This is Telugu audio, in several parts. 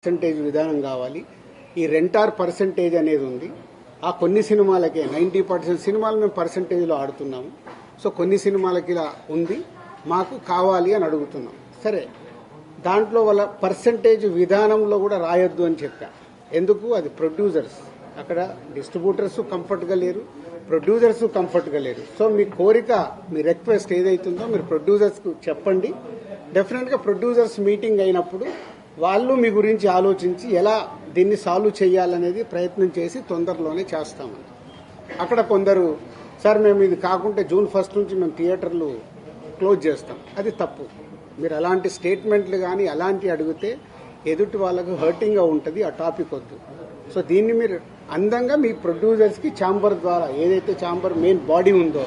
పర్సెంటేజ్ విధానం కావాలి. ఈ రెంటార్ పర్సెంటేజ్ అనేది ఉంది. ఆ కొన్ని సినిమాలకే 90% సినిమాలు మేము పర్సెంటేజ్లో ఆడుతున్నాము. సో కొన్ని సినిమాలకి ఇలా ఉంది, మాకు కావాలి అని అడుగుతున్నాం. సరే, దాంట్లో వాళ్ళ పర్సెంటేజ్ విధానంలో కూడా రాయొద్దు అని చెప్పా. ఎందుకు? అది ప్రొడ్యూసర్స్, అక్కడ డిస్ట్రిబ్యూటర్స్ కంఫర్ట్గా లేరు, ప్రొడ్యూసర్స్ కంఫర్ట్గా లేరు. సో మీ కోరిక, మీ రిక్వెస్ట్ ఏదైతుందో మీరు ప్రొడ్యూసర్స్కు చెప్పండి. డెఫినెట్గా ప్రొడ్యూసర్స్ మీటింగ్ అయినప్పుడు వాళ్ళు మీ గురించి ఆలోచించి ఎలా దీన్ని సాల్వ్ చేయాలనేది ప్రయత్నం చేసి తొందరలోనే చేస్తామని. అక్కడ కొందరు, సార్ మేము ఇది కాకుంటే జూన్ 1 నుంచి మేము థియేటర్లు క్లోజ్ చేస్తాం, అది తప్పు. మీరు అలాంటి స్టేట్మెంట్లు కానీ అలాంటి అడిగితే ఎదుటి వాళ్ళకు హర్టింగ్గా ఉంటుంది, ఆ టాపిక్ వద్దు. సో దీన్ని మీరు అందంగా మీ ప్రొడ్యూసర్స్కి ఛాంబర్ ద్వారా, ఏదైతే ఛాంబర్ మెయిన్ బాడీ ఉందో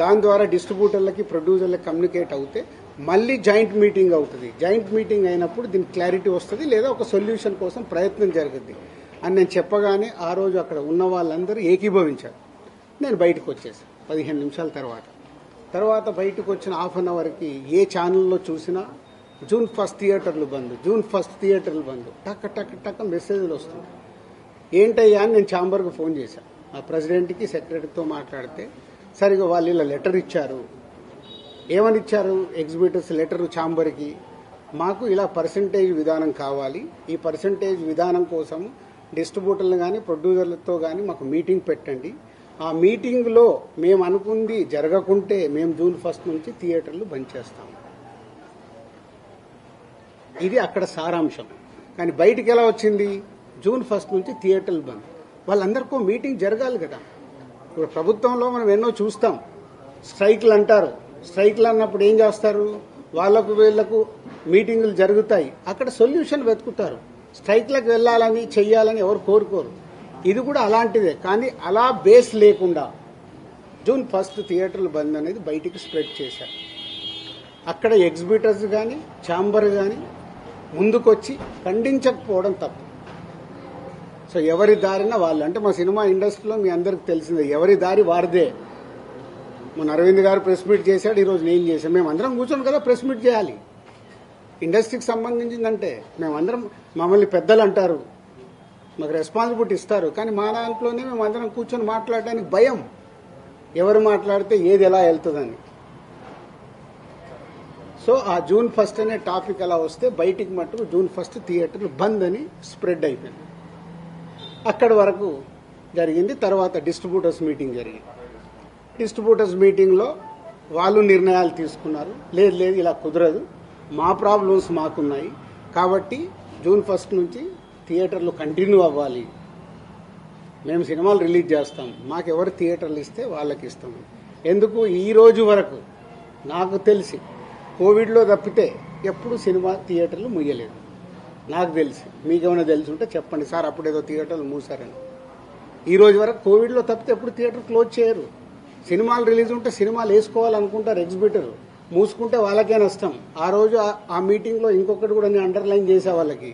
దాని ద్వారా డిస్ట్రిబ్యూటర్లకి ప్రొడ్యూసర్లకి కమ్యూనికేట్ అవుతే మళ్ళీ జాయింట్ మీటింగ్ అవుతుంది. జాయింట్ మీటింగ్ అయినప్పుడు దీనికి క్లారిటీ వస్తుంది, లేదా ఒక సొల్యూషన్ కోసం ప్రయత్నం జరుగుద్ది అని నేను చెప్పగానే ఆ రోజు అక్కడ ఉన్న వాళ్ళందరూ ఏకీభవించారు. నేను బయటకు వచ్చేసాను 15 నిమిషాల తర్వాత బయటకు వచ్చిన హాఫ్ అన్ అవర్కి ఏ ఛానల్లో చూసినా జూన్ 1 థియేటర్లు బంద్, జూన్ 1 థియేటర్లు బంద్, టక్ మెసేజ్లు వస్తుంది. ఏంటయ్యా అని నేను ఛాంబర్కు ఫోన్ చేశాను. ఆ ప్రెసిడెంట్కి సెక్రటరీతో మాట్లాడితే, సరిగా వాళ్ళు ఇలా లెటర్ ఇచ్చారు. ఏమని ఇచ్చారు? ఎగ్జిబిటర్స్ లెటర్ ఛాంబర్కి, మాకు ఇలా పర్సంటేజ్ విధానం కావాలి, ఈ పర్సంటేజ్ విధానం కోసం డిస్ట్రిబ్యూటర్లు కానీ ప్రొడ్యూసర్లతో కానీ మాకు మీటింగ్ పెట్టండి, ఆ మీటింగ్లో మేము అనుకుంది జరగకుంటే మేము జూన్ 1 నుంచి థియేటర్లు బంద్ చేస్తాం. ఇది అక్కడ సారాంశం. కానీ బయటికి ఎలా వచ్చింది? జూన్ 1 నుంచి థియేటర్లు బంద్. వాళ్ళందరికీ మీటింగ్ జరగాలి కదా. ఇప్పుడు ప్రభుత్వంలో మనం ఎన్నో చూస్తాం, స్ట్రైక్లు అంటారు. స్ట్రైక్లు అన్నప్పుడు ఏం చేస్తారు? వాళ్లకు వీళ్లకు మీటింగులు జరుగుతాయి, అక్కడ సొల్యూషన్ వెతుకుతారు. స్ట్రైక్లకు వెళ్లాలని చెయ్యాలని ఎవరు కోరుకోరు. ఇది కూడా అలాంటిదే. కానీ అలా బేస్ లేకుండా జూన్ 1 థియేటర్లు బంద్ అనేది బయటికి స్ప్రెడ్ చేశారు. అక్కడ ఎగ్జిబిటర్స్ కానీ ఛాంబర్ కానీ ముందుకొచ్చి ఖండించకపోవడం తప్పు. సో ఎవరి దారిన వాళ్ళు, అంటే మా సినిమా ఇండస్ట్రీలో మీ అందరికి తెలిసిందే, ఎవరి దారి వారిదే. మొన్న అరవింద్ గారు ప్రెస్ మీట్ చేశాడు, ఈరోజు నేను చేశాను. మేమందరం కూర్చొని కదా ప్రెస్ మీట్ చేయాలి. ఇండస్ట్రీకి సంబంధించిందంటే మేమందరం, మమ్మల్ని పెద్దలు అంటారు, మాకు రెస్పాన్సిబిలిటీ ఇస్తారు. కానీ మా దాంట్లోనే మేమందరం కూర్చొని మాట్లాడడానికి భయం, ఎవరు మాట్లాడితే ఏది ఎలా వెళ్తుందని. సో ఆ జూన్ 1 అనే టాపిక్ అలా వస్తే బయటికి మట్టుకు జూన్ 1 థియేటర్లు బంద్ అని స్ప్రెడ్ అయిపోయింది. అక్కడి వరకు జరిగింది. తర్వాత డిస్ట్రిబ్యూటర్స్ మీటింగ్ జరిగింది. డిస్ట్రిబ్యూటర్స్ మీటింగ్లో వాళ్ళు నిర్ణయాలు తీసుకున్నారు. లేదు ఇలా కుదరదు, మా ప్రాబ్లమ్స్ మాకున్నాయి కాబట్టి జూన్ 1 నుంచి థియేటర్లు కంటిన్యూ అవ్వాలి, మేము సినిమాలు రిలీజ్ చేస్తాం, మాకెవరు థియేటర్లు ఇస్తే వాళ్ళకి ఇస్తాం. ఎందుకు? ఈ రోజు వరకు నాకు తెలిసి కోవిడ్లో తప్పితే ఎప్పుడు సినిమా థియేటర్లు ముయ్యలేదు నాకు తెలిసి. మీకేమైనా తెలుసుంటే చెప్పండి సార్, అప్పుడేదో థియేటర్లు మూసారని. ఈ రోజు వరకు కోవిడ్లో తప్పితే ఎప్పుడు థియేటర్ క్లోజ్ చేయరు. సినిమాలు రిలీజ్ ఉంటే సినిమాలు వేసుకోవాలనుకుంటారు ఎగ్జిబిటర్, మూసుకుంటే వాళ్ళకే నష్టం. ఆ రోజు ఆ మీటింగ్లో ఇంకొకటి కూడా నేను అండర్లైన్ చేసే వాళ్ళకి,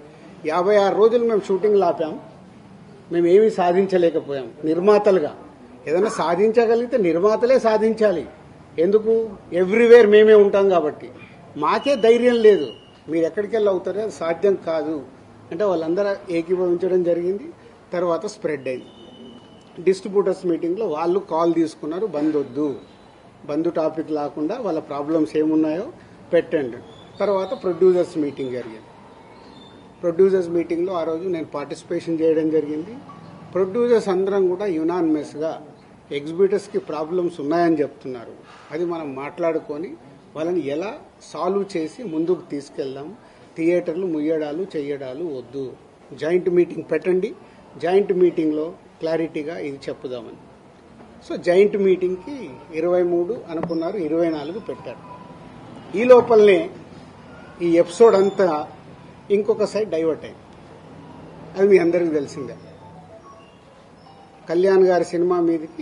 56 రోజులు మేము షూటింగ్లు ఆపాం, మేము ఏమీ సాధించలేకపోయాం. నిర్మాతలుగా ఏదైనా సాధించగలిగితే నిర్మాతలే సాధించాలి. ఎందుకు? ఎవ్రీవేర్ మేమే ఉంటాం కాబట్టి. మాకే ధైర్యం లేదు, మీరు ఎక్కడికి వెళ్ళి అవుతారో అది సాధ్యం కాదు అంటే వాళ్ళందరూ ఏకీభవించడం జరిగింది. తర్వాత స్ప్రెడ్ అయింది. డిస్ట్రిబ్యూటర్స్ మీటింగ్లో వాళ్ళు కాల్ తీసుకున్నారు, బంద్ వద్దు, బంద్ టాపిక్ లేకుండా వాళ్ళ ప్రాబ్లమ్స్ ఏమున్నాయో పెట్టండి. తర్వాత ప్రొడ్యూసర్స్ మీటింగ్ జరిగింది. ప్రొడ్యూసర్స్ మీటింగ్లో ఆ రోజు నేను పార్టిసిపేషన్ చేయడం జరిగింది. ప్రొడ్యూసర్స్ అందరం కూడా యునానిమస్గా ఎగ్జిబిటర్స్కి ప్రాబ్లమ్స్ ఉన్నాయని చెప్తున్నారు. అది మనం మాట్లాడుకొని వాళ్ళని ఎలా సాల్వ్ చేసి ముందుకు తీసుకెళ్దాం. థియేటర్లు ముయ్యడాలు చెయ్యడాలు వద్దు, జాయింట్ మీటింగ్ పెట్టండి, జాయింట్ మీటింగ్లో క్లారిటీగా ఇది చెప్పుదామని. సో జాయింట్ మీటింగ్కి 23 అనుకున్నారు, 24 పెట్టారు. ఈ లోపలనే ఈ ఎపిసోడ్ అంతా ఇంకొక సైడ్ డైవర్ట్ అయింది. అది మీ అందరికీ తెలిసిందే. కళ్యాణ్ గారి సినిమా మీదకి